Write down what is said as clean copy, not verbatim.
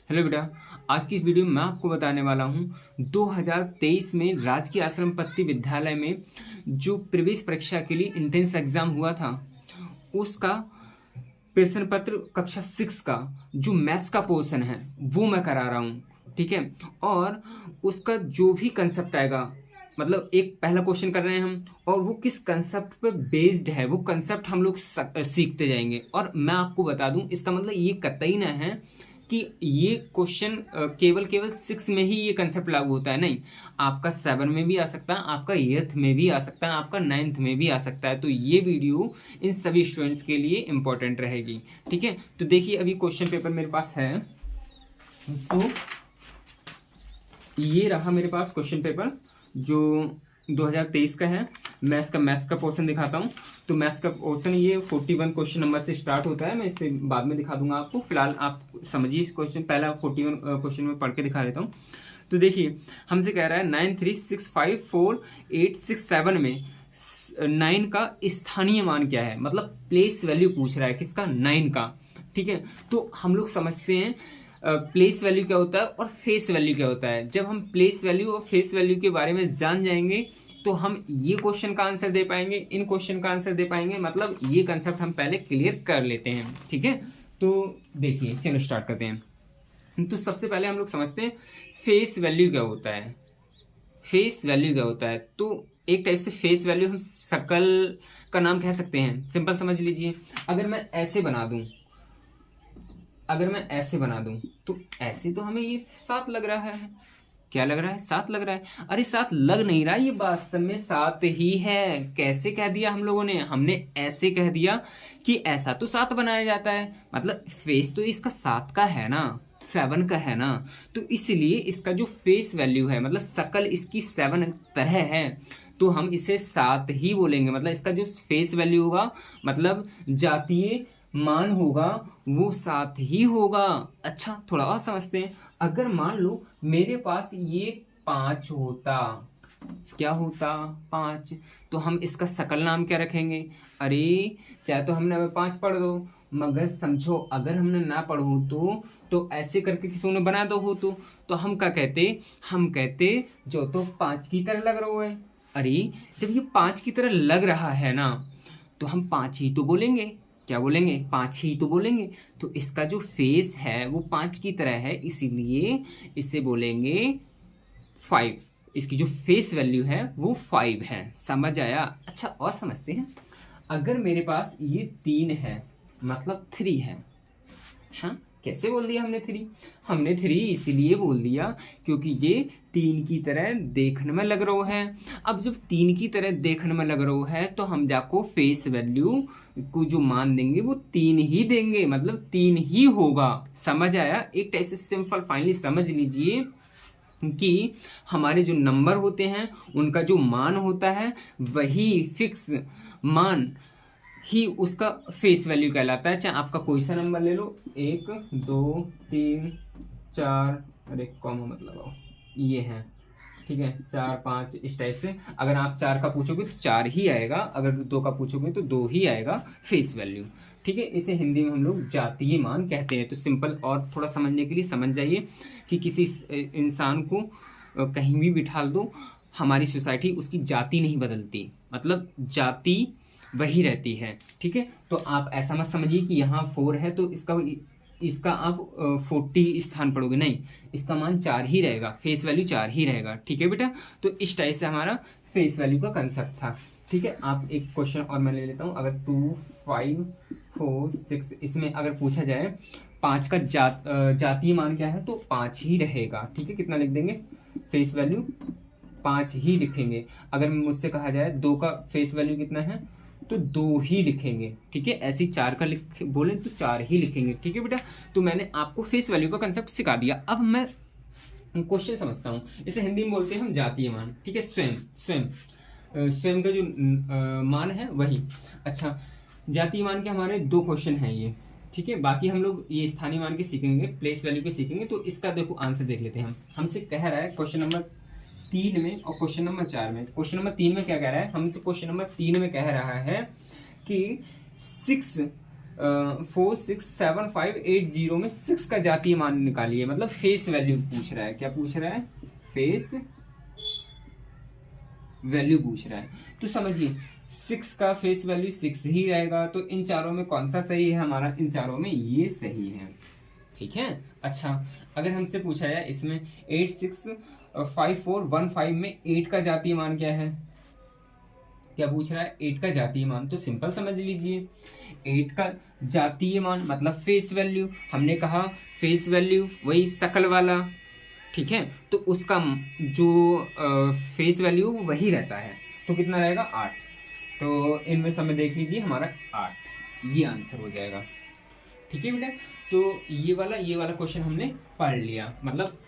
Hello बेटा, आज की इस वीडियो में मैं आपको बताने वाला हूँ 2023 में राजकीय आश्रम पत्ती विद्यालय में जो प्रवेश परीक्षा के लिए इंट्रेंस एग्जाम हुआ था उसका प्रश्न पत्र कक्षा 6 का जो मैथ्स का पोर्शन है वो मैं करा रहा हूँ। ठीक है, और उसका जो भी कंसेप्ट आएगा, मतलब एक पहला क्वेश्चन कर रहे हैं हम और वो किस कंसेप्ट पे बेस्ड है वो कंसेप्ट हम लोग सीखते जाएंगे। और मैं आपको बता दूं, इसका मतलब ये कतई ना है कि ये क्वेश्चन केवल केवल 6 में ही ये कंसेप्ट लागू होता है। नहीं, आपका 7 में भी आ सकता है, आपका 8th में भी आ सकता है, आपका 9th में भी आ सकता है। तो ये वीडियो इन सभी स्टूडेंट्स के लिए इंपॉर्टेंट रहेगी। ठीक है, तो देखिए अभी क्वेश्चन पेपर मेरे पास है, तो ये रहा मेरे पास क्वेश्चन पेपर जो 2023 का है। मैथ्स का पोर्शन दिखाता हूँ। तो मैथ्स का पोर्शन ये 41 क्वेश्चन नंबर से स्टार्ट होता है। मैं इसे बाद में दिखा दूंगा आपको, फिलहाल आप समझिए इस क्वेश्चन, पहला 41 क्वेश्चन में पढ़ के दिखा देता हूँ। तो देखिए हमसे कह रहा है 9 3 6 5 4 8 6 7 में 9 का स्थानीय मान क्या है, मतलब प्लेस वैल्यू पूछ रहा है किसका, 9 का। ठीक है, तो हम लोग समझते हैं प्लेस वैल्यू क्या होता है और फेस वैल्यू क्या होता है। जब हम प्लेस वैल्यू और फेस वैल्यू के बारे में जान जाएंगे तो हम ये क्वेश्चन का आंसर दे पाएंगे, इन क्वेश्चन का आंसर दे पाएंगे। मतलब ये कंसेप्ट हम पहले क्लियर कर लेते हैं। ठीक है, तो देखिए चलो स्टार्ट करते हैं। तो सबसे पहले हम लोग समझते हैं फेस वैल्यू क्या होता है। फेस वैल्यू क्या होता है, तो एक टाइप से फेस वैल्यू हम शक्ल का नाम कह सकते हैं। सिंपल समझ लीजिए, अगर मैं ऐसे बना दूं तो ऐसे तो हमें ये 7 लग रहा है। क्या लग रहा है? 7 लग रहा है। अरे 7 लग नहीं रहा, ये वास्तव में 7 ही है। कैसे कह दिया हम लोगों ने? हमने ऐसे कह दिया कि ऐसा तो 7 बनाया जाता है, मतलब फेस तो इसका 7 का है ना, 7 का है ना। तो इसलिए इसका जो फेस वैल्यू है, मतलब शक्ल इसकी 7 तरह है, तो हम इसे 7 ही बोलेंगे। मतलब इसका जो फेस वैल्यू होगा, मतलब जातीय मान होगा, वो 7 ही होगा। अच्छा, थोड़ा और समझते हैं। अगर मान लो मेरे पास ये 5 होता, क्या होता? 5, तो हम इसका सकल नाम क्या रखेंगे? अरे चाहे तो हमने 5 पढ़ दो, मगर समझो अगर हमने ना पढ़ो तो ऐसे करके किसी ने बना दो हो तो हम क्या कहते? हम कहते जो तो 5 की तरह लग रहा है। अरे जब ये 5 की तरह लग रहा है ना, तो हम 5 ही तो बोलेंगे। क्या बोलेंगे? 5 ही तो बोलेंगे। तो इसका जो फेस है वो 5 की तरह है, इसीलिए इसे बोलेंगे 5। इसकी जो फेस वैल्यू है वो 5 है। समझ आया? अच्छा, और समझते हैं। अगर मेरे पास ये 3 है, मतलब 3 है। हाँ, कैसे बोल दिया हमने 3? हमने 3 इसीलिए बोल दिया क्योंकि ये 3 की तरह देखने में लग रहा है। अब जब 3 की तरह देखने में लग रहा है तो हम जाको फेस वैल्यू को जो मान देंगे वो 3 ही देंगे, मतलब 3 ही होगा। समझ आया? एक टाइप से सिंपल फाइनली समझ लीजिए कि हमारे जो नंबर होते हैं उनका जो मान होता है वही फिक्स मान ही उसका फेस वैल्यू कहलाता है। चाहे आपका कोई सा नंबर ले लो, 1 2 3 4, अरे कॉमा मत लगाओ, ये है। ठीक है, 4 5 इस टाइप से। अगर आप 4 का पूछोगे तो 4 ही आएगा, अगर 2 का पूछोगे तो 2 ही आएगा फेस वैल्यू। ठीक है, इसे हिंदी में हम लोग जातीय मान कहते हैं। तो सिंपल और थोड़ा समझने के लिए समझ जाइए कि किसी इंसान को कहीं भी बिठा दो, हमारी सोसाइटी उसकी जाति नहीं बदलती, मतलब जाति वही रहती है। ठीक है, तो आप ऐसा मत समझिए कि यहाँ 4 है तो इसका आप 40 स्थान पढ़ोगे, नहीं, इसका मान 4 ही रहेगा, फेस वैल्यू 4 ही रहेगा। ठीक है बेटा, तो इस टाइप से हमारा फेस वैल्यू का कंसेप्ट था। ठीक है, आप एक क्वेश्चन और मैं ले लेता हूँ। अगर 2 5 4 6 इसमें अगर पूछा जाए 5 का जातीय मान क्या है, तो 5 ही रहेगा। ठीक है, कितना लिख देंगे? फेस वैल्यू 5 ही लिखेंगे। अगर मुझसे कहा जाए 2 का फेस वैल्यू कितना है, तो 2 ही लिखेंगे। ठीक है, ऐसे 4 का बोले तो 4 ही लिखेंगे। ठीक है बेटा, तो मैंने आपको फेस वैल्यू का कंसेप्ट सिखा दिया। अब मैं क्वेश्चन समझता हूँ। इसे हिंदी में बोलते हैं हम जातीय मान। ठीक है, स्वयं का जो मान है वही। अच्छा, जातीय मान के हमारे 2 क्वेश्चन हैं ये। ठीक है, बाकी हम लोग ये स्थानीय मान के सीखेंगे, प्लेस वैल्यू के सीखेंगे। तो इसका देखो आंसर देख लेते हैं हम। हमसे कह रहा है क्वेश्चन नंबर 3 में और क्वेश्चन नंबर 4 में। क्वेश्चन नंबर 3 में क्या कह रहा है? हमसे क्वेश्चन नंबर 3 में कह रहा है कि 6 467580 में 6 का जातीय मान निकालिए, मतलब फेस वैल्यू पूछ रहा है। क्या पूछ रहा है? फेस वैल्यू पूछ रहा है। तो समझिए 6 का फेस वैल्यू 6 ही रहेगा, तो इन चारों में कौन सा सही है हमारा? इन चारों में ये सही है। ठीक है। अच्छा, अगर हमसे पूछा जाए इसमें 865415 में 8 का जातीय मान क्या है? क्या पूछ रहा है? 8 का जातीय मान। तो सिंपल समझ लीजिए, 8 का जातीय मान मतलब फेस वैल्यू। हमने कहा फेस वैल्यू वही शकल वाला, ठीक है, तो उसका जो फेस वैल्यू वही रहता है। तो कितना रहेगा? 8। तो इनमें समय देख लीजिए, हमारा 8 ये आंसर हो जाएगा। ठीक है बेटा, तो ये वाला क्वेश्चन हमने पढ़ लिया, मतलब